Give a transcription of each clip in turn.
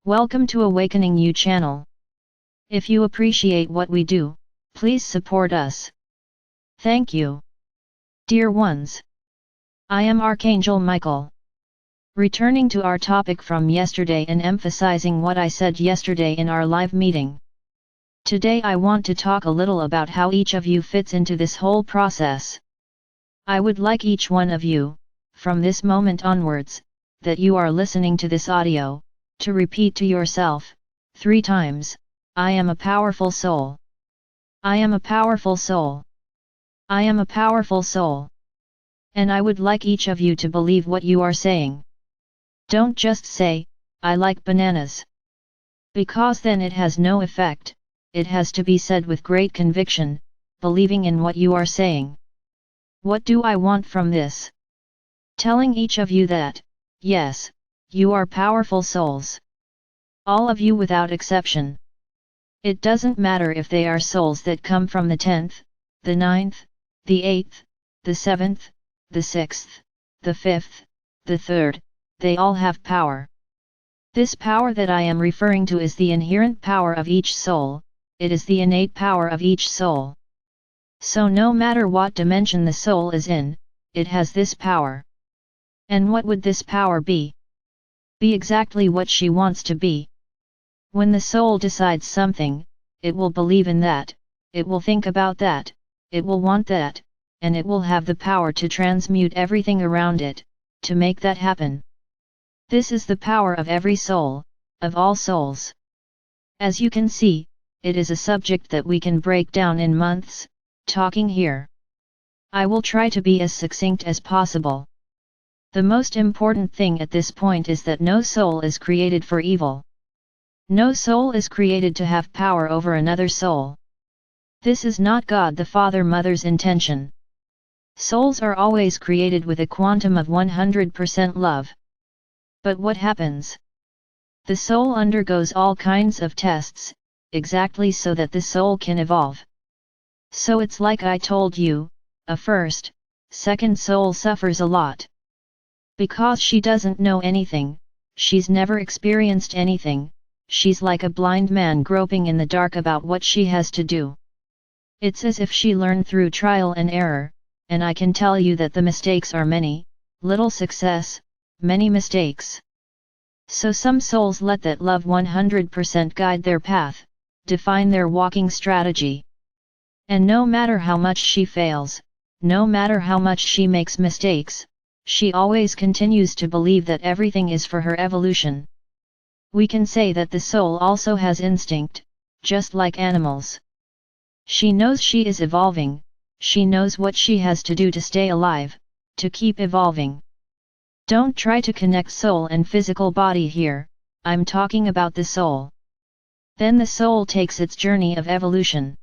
Welcome to Awakening You channel. If you appreciate what we do, please support us. Thank you. Dear ones, I am Archangel Michael. Returning to our topic from yesterday and emphasizing what I said yesterday in our live meeting. Today I want to talk a little about how each of you fits into this whole process. I would like each one of you, from this moment onwards, that you are listening to this audio, to repeat to yourself, 3 times, I am a powerful soul. I am a powerful soul. I am a powerful soul. And I would like each of you to believe what you are saying. Don't just say, I like bananas. Because then it has no effect, it has to be said with great conviction, believing in what you are saying. What do I want from this? Telling each of you that, yes, you are powerful souls. All of you without exception. It doesn't matter if they are souls that come from the 10th, the 9th, the 8th, the 7th, the 6th, the 5th, the 3rd, they all have power. This power that I am referring to is the inherent power of each soul, it is the innate power of each soul. So no matter what dimension the soul is in, it has this power. And what would this power be? Be exactly what she wants to be. When the soul decides something, it will believe in that, it will think about that, it will want that, and it will have the power to transmute everything around it, to make that happen. This is the power of every soul, of all souls. As you can see, it is a subject that we can break down in months, talking here. I will try to be as succinct as possible. The most important thing at this point is that no soul is created for evil. No soul is created to have power over another soul. This is not God the Father Mother's intention. Souls are always created with a quantum of 100% love. But what happens? The soul undergoes all kinds of tests, exactly so that the soul can evolve. So it's like I told you, a first, second soul suffers a lot. Because she doesn't know anything, she's never experienced anything, she's like a blind man groping in the dark about what she has to do. It's as if she learned through trial and error, and I can tell you that the mistakes are many, little success, many mistakes. So some souls let that love 100% guide their path, define their walking strategy. And no matter how much she fails, no matter how much she makes mistakes, she always continues to believe that everything is for her evolution. We can say that the soul also has instinct, just like animals. She knows she is evolving, she knows what she has to do to stay alive, to keep evolving. Don't try to connect soul and physical body here, I'm talking about the soul. Then the soul takes its journey of evolution.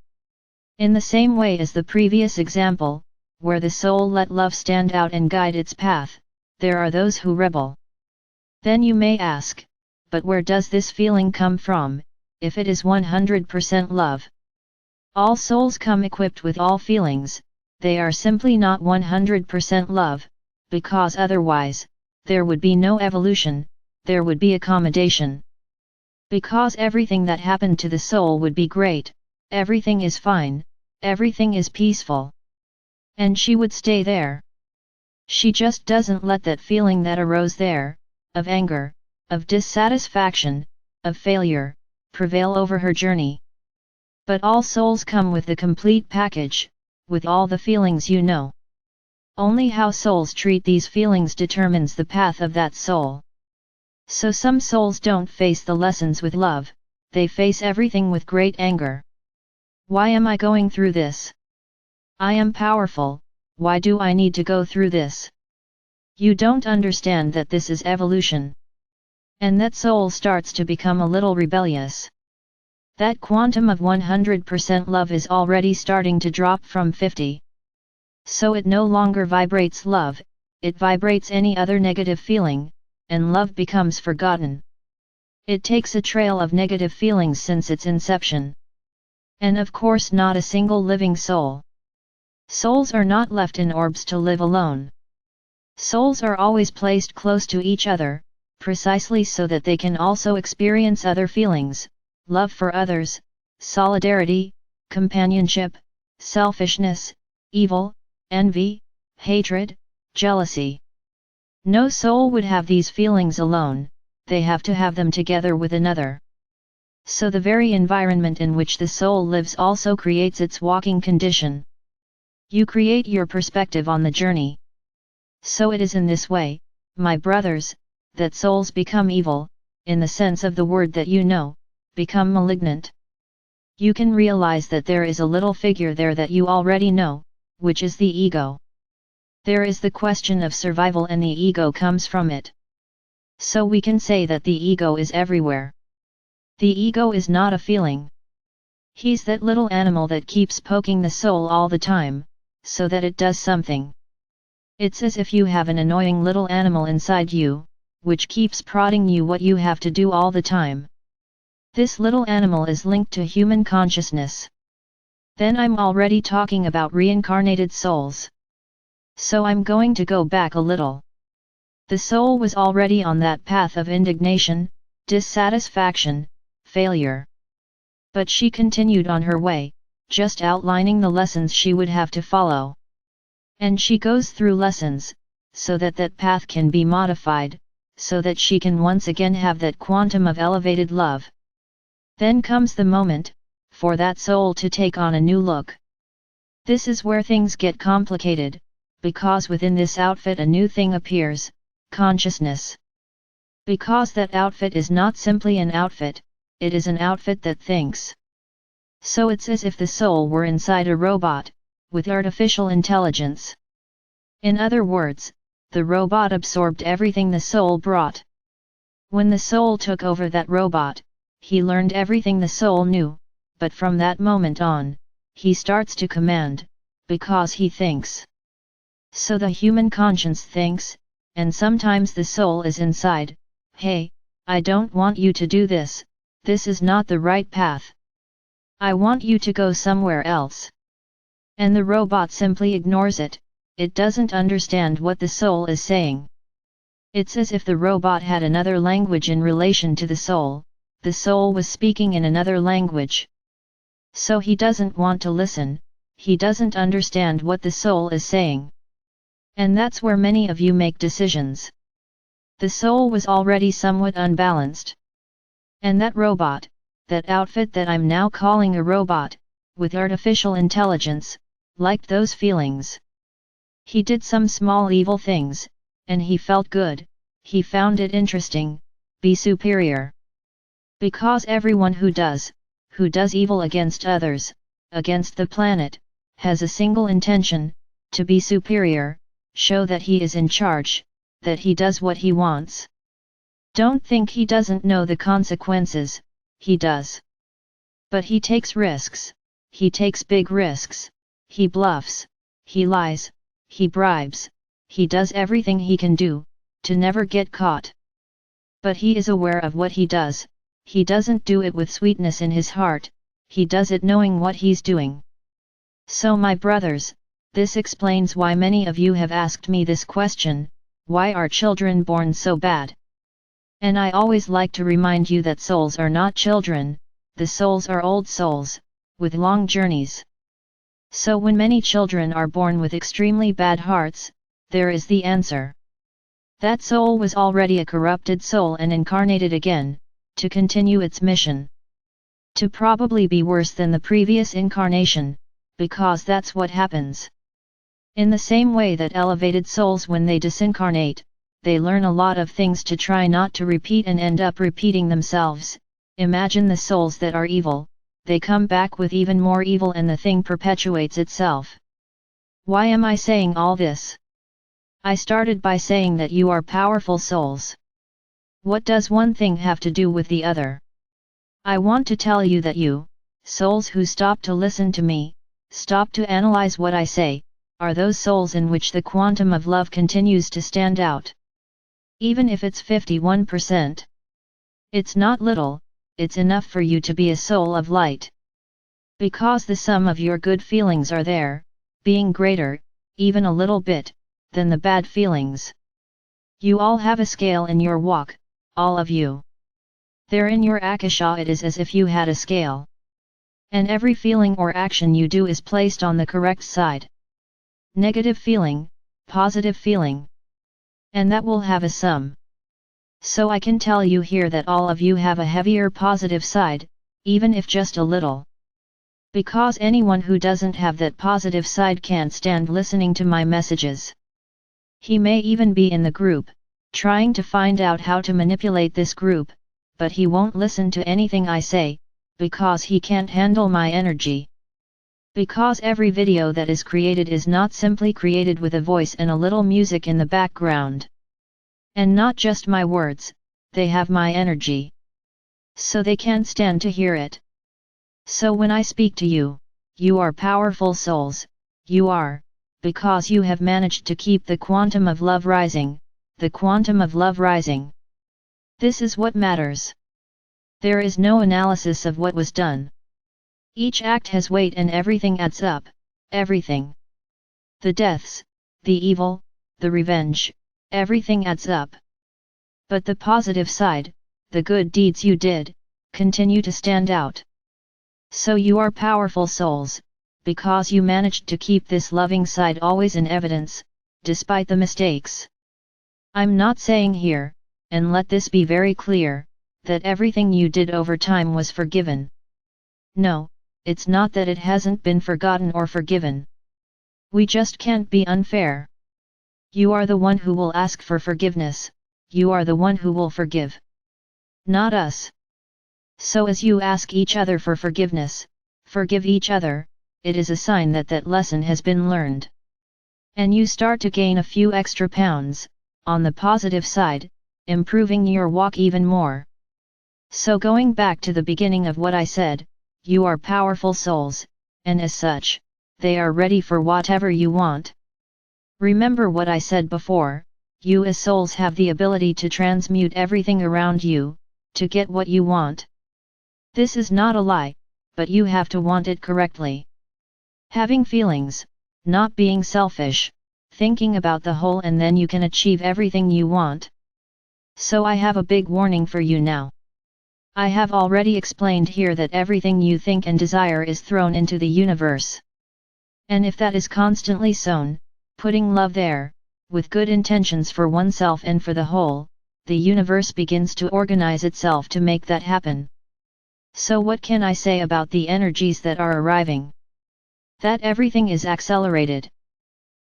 In the same way as the previous example, where the soul let love stand out and guide its path, there are those who rebel. Then you may ask, but where does this feeling come from, if it is 100% love? All souls come equipped with all feelings, they are simply not 100% love, because otherwise, there would be no evolution, there would be accommodation. Because everything that happened to the soul would be great, everything is fine, everything is peaceful. And she would stay there. She just doesn't let that feeling that arose there, of anger, of dissatisfaction, of failure, prevail over her journey. But all souls come with the complete package, with all the feelings you know. Only how souls treat these feelings determines the path of that soul. So some souls don't face the lessons with love, they face everything with great anger. Why am I going through this? I am powerful, why do I need to go through this? You don't understand that this is evolution. And that soul starts to become a little rebellious. That quantum of 100% love is already starting to drop from 50. So it no longer vibrates love, it vibrates any other negative feeling, and love becomes forgotten. It takes a trail of negative feelings since its inception. And of course not a single living soul. Souls are not left in orbs to live alone. Souls are always placed close to each other, precisely so that they can also experience other feelings, love for others, solidarity, companionship, selfishness, evil, envy, hatred, jealousy. No soul would have these feelings alone, they have to have them together with another. So the very environment in which the soul lives also creates its walking condition. You create your perspective on the journey. So it is in this way, my brothers, that souls become evil, in the sense of the word that you know, become malignant. You can realize that there is a little figure there that you already know, which is the ego. There is the question of survival and the ego comes from it. So we can say that the ego is everywhere. The ego is not a feeling. He's that little animal that keeps poking the soul all the time, so that it does something. It's as if you have an annoying little animal inside you, which keeps prodding you what you have to do all the time. This little animal is linked to human consciousness. Then I'm already talking about reincarnated souls. So I'm going to go back a little. The soul was already on that path of indignation, dissatisfaction, failure. But she continued on her way, just outlining the lessons she would have to follow. And she goes through lessons, so that that path can be modified, so that she can once again have that quantum of elevated love. Then comes the moment, for that soul to take on a new look. This is where things get complicated, because within this outfit a new thing appears, consciousness. Because that outfit is not simply an outfit, it is an outfit that thinks. So it's as if the soul were inside a robot, with artificial intelligence. In other words, the robot absorbed everything the soul brought. When the soul took over that robot, he learned everything the soul knew, but from that moment on, he starts to command, because he thinks. So the human conscience thinks, and sometimes the soul is inside, hey, I don't want you to do this, this is not the right path. I want you to go somewhere else. And the robot simply ignores it, it doesn't understand what the soul is saying. It's as if the robot had another language in relation to the soul was speaking in another language. So he doesn't want to listen, he doesn't understand what the soul is saying. And that's where many of you make decisions. The soul was already somewhat unbalanced. And that robot, that outfit that I'm now calling a robot, with artificial intelligence, liked those feelings. He did some small evil things, and he felt good, he found it interesting, be superior. Because everyone who does evil against others, against the planet, has a single intention, to be superior, show that he is in charge, that he does what he wants. Don't think he doesn't know the consequences, he does. But he takes risks, he takes big risks, he bluffs, he lies, he bribes, he does everything he can do, to never get caught. But he is aware of what he does, he doesn't do it with sweetness in his heart, he does it knowing what he's doing. So my brothers, this explains why many of you have asked me this question, why are children born so bad? And I always like to remind you that souls are not children, the souls are old souls, with long journeys. So when many children are born with extremely bad hearts, there is the answer. That soul was already a corrupted soul and incarnated again, to continue its mission. To probably be worse than the previous incarnation, because that's what happens. In the same way that elevated souls when they disincarnate, they learn a lot of things to try not to repeat and end up repeating themselves. Imagine the souls that are evil, they come back with even more evil and the thing perpetuates itself. Why am I saying all this? I started by saying that you are powerful souls. What does one thing have to do with the other? I want to tell you that you, souls who stop to listen to me, stop to analyze what I say, are those souls in which the quantum of love continues to stand out. Even if it's 51%. It's not little, it's enough for you to be a soul of light. Because the sum of your good feelings are there, being greater, even a little bit, than the bad feelings. You all have a scale in your walk, all of you. There in your Akasha it is as if you had a scale. And every feeling or action you do is placed on the correct side. Negative feeling, positive feeling. And that will have a sum. So I can tell you here that all of you have a heavier positive side, even if just a little. Because anyone who doesn't have that positive side can't stand listening to my messages. He may even be in the group, trying to find out how to manipulate this group, but he won't listen to anything I say, because he can't handle my energy. Because every video that is created is not simply created with a voice and a little music in the background. And not just my words, they have my energy. So they can't stand to hear it. So when I speak to you, you are powerful souls, you are, because you have managed to keep the quantum of love rising, the quantum of love rising. This is what matters. There is no analysis of what was done. Each act has weight and everything adds up, everything. The deaths, the evil, the revenge, everything adds up. But the positive side, the good deeds you did, continue to stand out. So you are powerful souls, because you managed to keep this loving side always in evidence, despite the mistakes. I'm not saying here, and let this be very clear, that everything you did over time was forgiven. No, it's not that it hasn't been forgotten or forgiven. We just can't be unfair. You are the one who will ask for forgiveness, you are the one who will forgive. Not us. So as you ask each other for forgiveness, forgive each other, it is a sign that that lesson has been learned. And you start to gain a few extra pounds, on the positive side, improving your walk even more. So going back to the beginning of what I said, you are powerful souls, and as such, they are ready for whatever you want. Remember what I said before, you as souls have the ability to transmute everything around you, to get what you want. This is not a lie, but you have to want it correctly. Having feelings, not being selfish, thinking about the whole, and then you can achieve everything you want. So I have a big warning for you now. I have already explained here that everything you think and desire is thrown into the universe. And if that is constantly sown, putting love there, with good intentions for oneself and for the whole, the universe begins to organize itself to make that happen. So what can I say about the energies that are arriving? That everything is accelerated.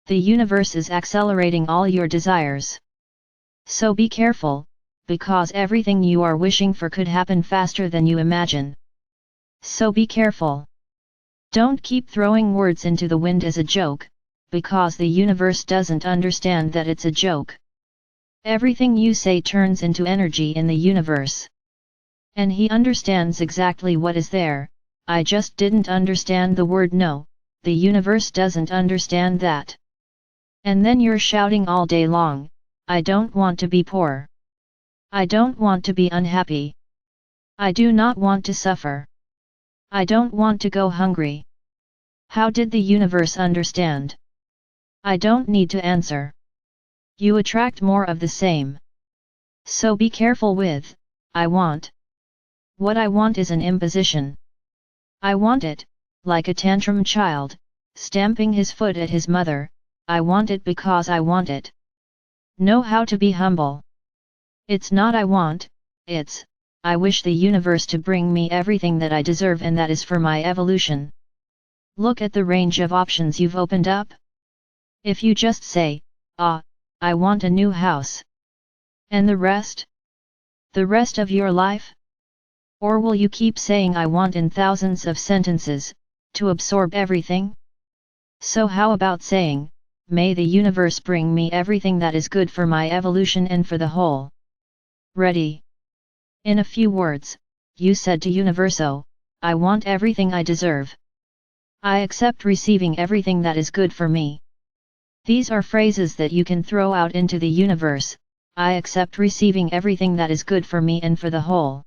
The universe is accelerating all your desires. So be careful, because everything you are wishing for could happen faster than you imagine. So be careful. Don't keep throwing words into the wind as a joke, because the universe doesn't understand that it's a joke. Everything you say turns into energy in the universe. And he understands exactly what is there. I just didn't understand the word no, the universe doesn't understand that. And then you're shouting all day long, I don't want to be poor. I don't want to be unhappy. I do not want to suffer. I don't want to go hungry. How did the universe understand? I don't need to answer. You attract more of the same. So be careful with, I want. What I want is an imposition. I want it, like a tantrum child, stamping his foot at his mother, I want it because I want it. Know how to be humble. It's not I want, it's, I wish the universe to bring me everything that I deserve, and that is for my evolution. Look at the range of options you've opened up. If you just say, I want a new house. And the rest? The rest of your life? Or will you keep saying I want in thousands of sentences, to absorb everything? So how about saying, may the universe bring me everything that is good for my evolution and for the whole? Ready? In a few words, you said to Universo, I want everything I deserve. I accept receiving everything that is good for me. These are phrases that you can throw out into the universe, I accept receiving everything that is good for me and for the whole.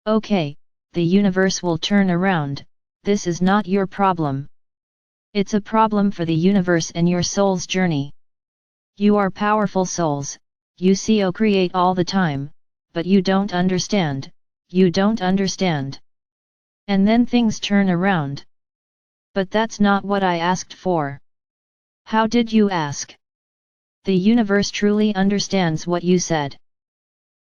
Okay, the universe will turn around, this is not your problem. It's a problem for the universe and your soul's journey. You are powerful souls, you co-create all the time, but you don't understand, you don't understand. And then things turn around. But that's not what I asked for. How did you ask? The universe truly understands what you said.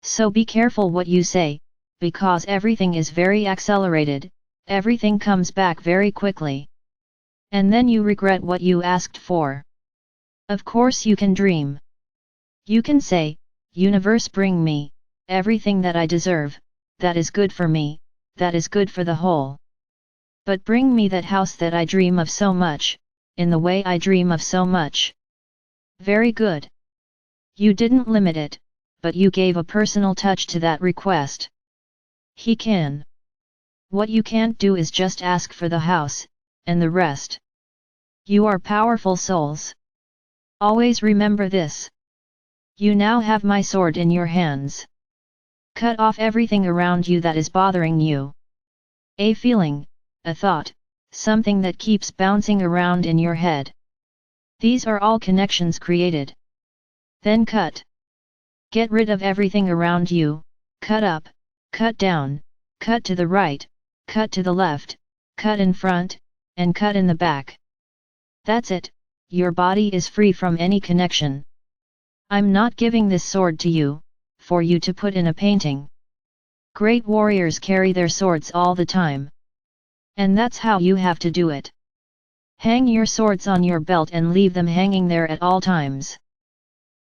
So be careful what you say, because everything is very accelerated, everything comes back very quickly. And then you regret what you asked for. Of course you can dream. You can say, universe, bring me everything that I deserve, that is good for me, that is good for the whole. But bring me that house that I dream of so much, in the way I dream of so much. Very good. You didn't limit it, but you gave a personal touch to that request. He can. What you can't do is just ask for the house, and the rest. You are powerful souls. Always remember this. You now have my sword in your hands. Cut off everything around you that is bothering you. A feeling, a thought, something that keeps bouncing around in your head. These are all connections created. Then cut. Get rid of everything around you, cut up, cut down, cut to the right, cut to the left, cut in front, and cut in the back. That's it, your body is free from any connection. I'm not giving this sword to you, for you to put in a painting. Great warriors carry their swords all the time. And that's how you have to do it. Hang your swords on your belt and leave them hanging there at all times.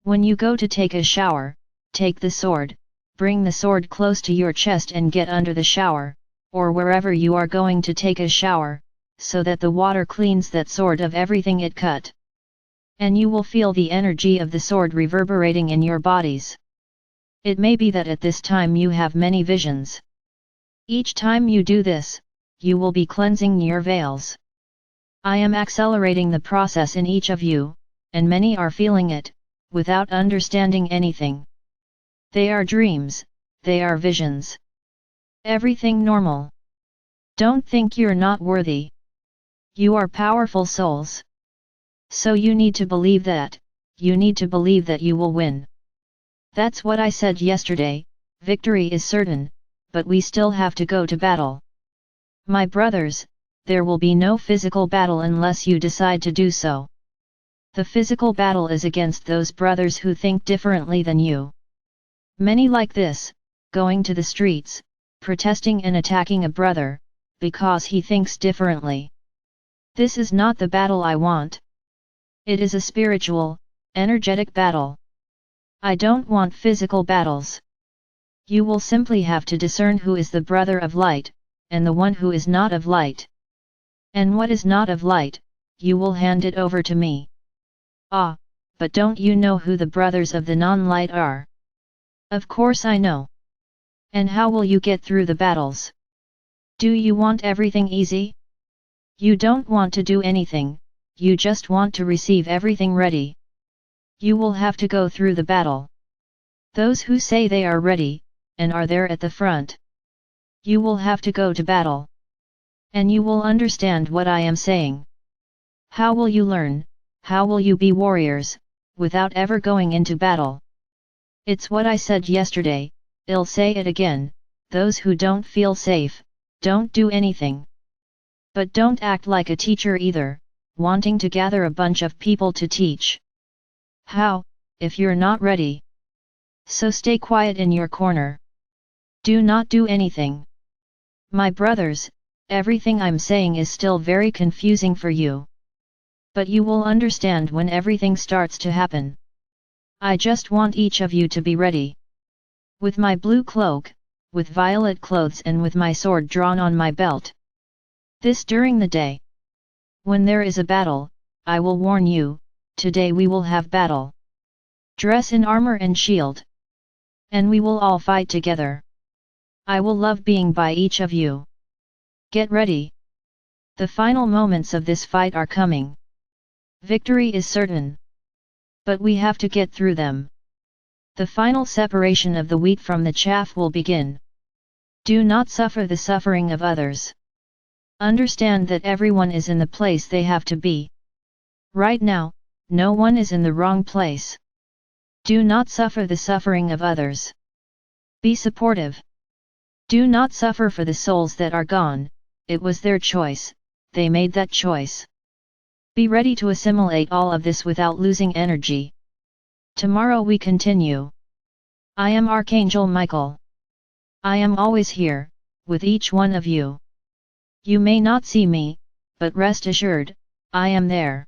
When you go to take a shower, take the sword, bring the sword close to your chest and get under the shower, or wherever you are going to take a shower, so that the water cleans that sword of everything it cut. And you will feel the energy of the sword reverberating in your bodies. It may be that at this time you have many visions. Each time you do this, you will be cleansing your veils. I am accelerating the process in each of you, and many are feeling it, without understanding anything. They are dreams, they are visions. Everything normal. Don't think you're not worthy. You are powerful souls. So you need to believe that, you need to believe that you will win. That's what I said yesterday, victory is certain, but we still have to go to battle. My brothers, there will be no physical battle unless you decide to do so. The physical battle is against those brothers who think differently than you. Many like this, going to the streets, protesting and attacking a brother, because he thinks differently. This is not the battle I want. It is a spiritual, energetic battle. I don't want physical battles. You will simply have to discern who is the brother of light, and the one who is not of light. And what is not of light, you will hand it over to me. Ah, but don't you know who the brothers of the non-light are? Of course I know. And how will you get through the battles? Do you want everything easy? You don't want to do anything, you just want to receive everything ready. You will have to go through the battle. Those who say they are ready, and are there at the front. You will have to go to battle. And you will understand what I am saying. How will you learn, how will you be warriors, without ever going into battle? It's what I said yesterday, I'll say it again, those who don't feel safe, don't do anything. But don't act like a teacher either, wanting to gather a bunch of people to teach. How, if you're not ready? So stay quiet in your corner. Do not do anything. My brothers, everything I'm saying is still very confusing for you. But you will understand when everything starts to happen. I just want each of you to be ready. With my blue cloak, with violet clothes and with my sword drawn on my belt. This during the day. When there is a battle, I will warn you, today we will have battle. Dress in armor and shield. And we will all fight together. I will love being by each of you. Get ready. The final moments of this fight are coming. Victory is certain. But we have to get through them. The final separation of the wheat from the chaff will begin. Do not suffer the suffering of others. Understand that everyone is in the place they have to be. Right now, no one is in the wrong place. Do not suffer the suffering of others. Be supportive. Do not suffer for the souls that are gone, it was their choice, they made that choice. Be ready to assimilate all of this without losing energy. Tomorrow we continue. I am Archangel Michael. I am always here, with each one of you. You may not see me, but rest assured, I am there.